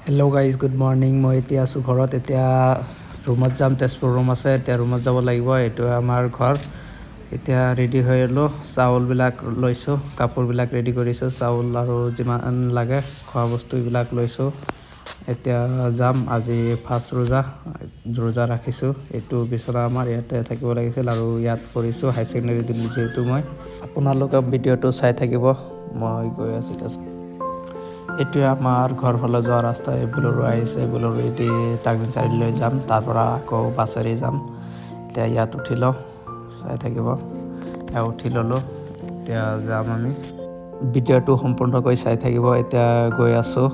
Hello' guys good morning. মই এতিয়া আছোঁ ঘৰত। এতিয়া ৰুমত যাম, তেজপুৰ ৰুম আছে, এতিয়া ৰুমত যাব লাগিব। এইটো আমাৰ ঘৰ। এতিয়া ৰেডি হৈ ল'লোঁ, চাউলবিলাক লৈছোঁ, কাপোৰবিলাক ৰেডি কৰিছোঁ, চাউল আৰু যিমান লাগে খোৱা বস্তু এইবিলাক লৈছোঁ। এতিয়া যাম। আজি ফাৰ্ষ্ট ৰোজা ৰাখিছোঁ। এইটো বিচনা আমাৰ ইয়াতে থাকিব লাগিছিল আৰু ইয়াত পঢ়িছোঁ হাই ছেকেণ্ডেৰী দিলোঁ যিহেতু মই। আপোনালোকে ভিডিঅ'টো চাই থাকিব। মই গৈ আছোঁ এতিয়া। এইটোৱে আমাৰ ঘৰ ফালে যোৱা ৰাস্তা। এই বলেৰো আহিছে, বলেৰো এদি টাৰ্গেট চাৰিআলিলৈ যাম, তাৰ পৰা আকৌ বাছেৰে যাম। এতিয়া ইয়াত উঠি লওঁ, চাই থাকিব। এতিয়া উঠি ল'লোঁ, এতিয়া যাম আমি। ভিডিঅ'টো সম্পূৰ্ণকৈ চাই থাকিব। এতিয়া গৈ আছোঁ,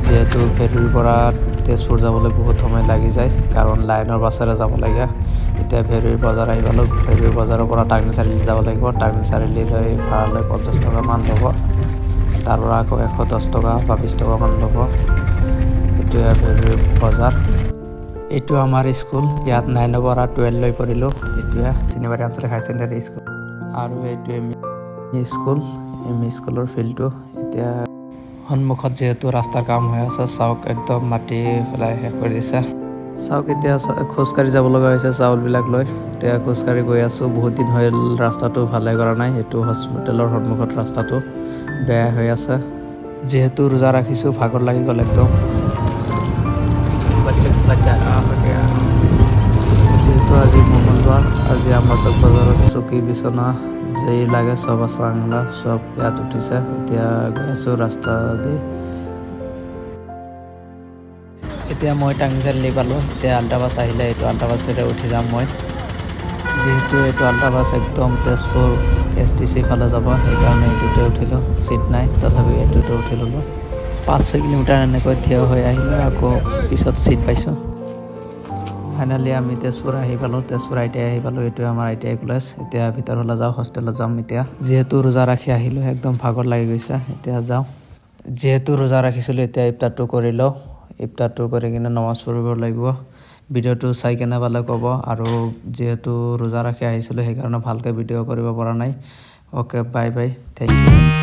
যিহেতু ভেলুৰ পৰা তেজপুৰ যাবলৈ বহুত সময় লাগি যায়, কাৰণ লাইনৰ বাছেৰে যাব লাগে। এতিয়া ভেলুৰ বজাৰ আহি পালোঁ। ভেলুৰ বজাৰৰ পৰা টাৰ্গেট চাৰিআলি যাব লাগিব। টাৰ্গেট চাৰিআলিলৈ ভাড়া লৈ 50 টকামান ল'ব। তাৰ পৰা আকৌ 110 টকা বা 20 টকামান ল'ব। এইটোৱে ভেলুৰ বজাৰ। এইটো আমাৰ স্কুল। ইয়াত 9ৰ পৰা 12লৈ পঢ়িলোঁ। এইটোৱে চিনিবাৰী আঞ্চলিক হাই ছেকেণ্ডেৰী স্কুল। আৰু এইটো এম ই স্কুল, স্কুলৰ ফিল্ডটো। এতিয়া সন্মুখত যিহেতু ৰাস্তাৰ কাম হৈ আছে, চাওক একদম মাটি পেলাই শেষ কৰি দিছে। চাওক এতিয়া খোজকাঢ়ি যাব লগা হৈছে চাউলবিলাক লৈ। এতিয়া খোজকাঢ়ি গৈ আছোঁ। বহুত দিন হ'ল ৰাস্তাটো ভালে কৰা নাই। এইটো হস্পিটেলৰ সন্মুখত ৰাস্তাটো বেয়া হৈ আছে। যিহেতু ৰোজা ৰাখিছোঁ, ভাগৰ লাগি গ'ল একদম। যিহেতু আজি মঙ্গলবাৰ, আজি আমাৰ চক বজাৰৰ চকী বিচনা যেই লাগে চব আছে, আংলা চব ইয়াত উঠিছে। এতিয়া গৈ আছোঁ ৰাস্তা দি। এতিয়া মই টাৰ্গেট চাৰিআলি পালোঁ। এতিয়া আল্ট্ৰা বাছ আহিলে, এইটো আল্ট্ৰা বাছেৰে উঠি যাম মই। যিহেতু এইটো আল্ট্ৰা বাছ একদম তেজপুৰ STC ফালে যাব, সেইকাৰণে এইটোতে উঠিলোঁ। চিট নাই, তথাপিও এইটোতে উঠি ল'লোঁ। 5-6 কিলোমিটাৰ এনেকৈ থিয় হৈ আহিলোঁ, আকৌ পিছত চিট পাইছোঁ। ফাইনেলি আমি তেজপুৰ আহি পালোঁ, তেজপুৰ ITI আহি পালোঁ। এইটোৱে আমাৰ ITI কলেজ। এতিয়া ভিতৰলৈ যাওঁ, হোষ্টেলত যাম এতিয়া। যিহেতু ৰোজা ৰাখি আহিলোঁ, একদম ভাগৰ লাগি গৈছে। এতিয়া যাওঁ। যিহেতু ৰোজা ৰাখিছিলোঁ, এতিয়া ইফতাৰটো কৰি লওঁ। ইফতাৰটো কৰি কিনে নমাজ পঢ়িব লাগিব। ভিডিঅ'টো চাই কেনে পালে ক'ব। আৰু যিহেতু ৰোজা ৰাখি আহিছিলোঁ, সেইকাৰণে ভালকৈ ভিডিঅ' কৰিব পৰা নাই। Okay, bye bye, thank U.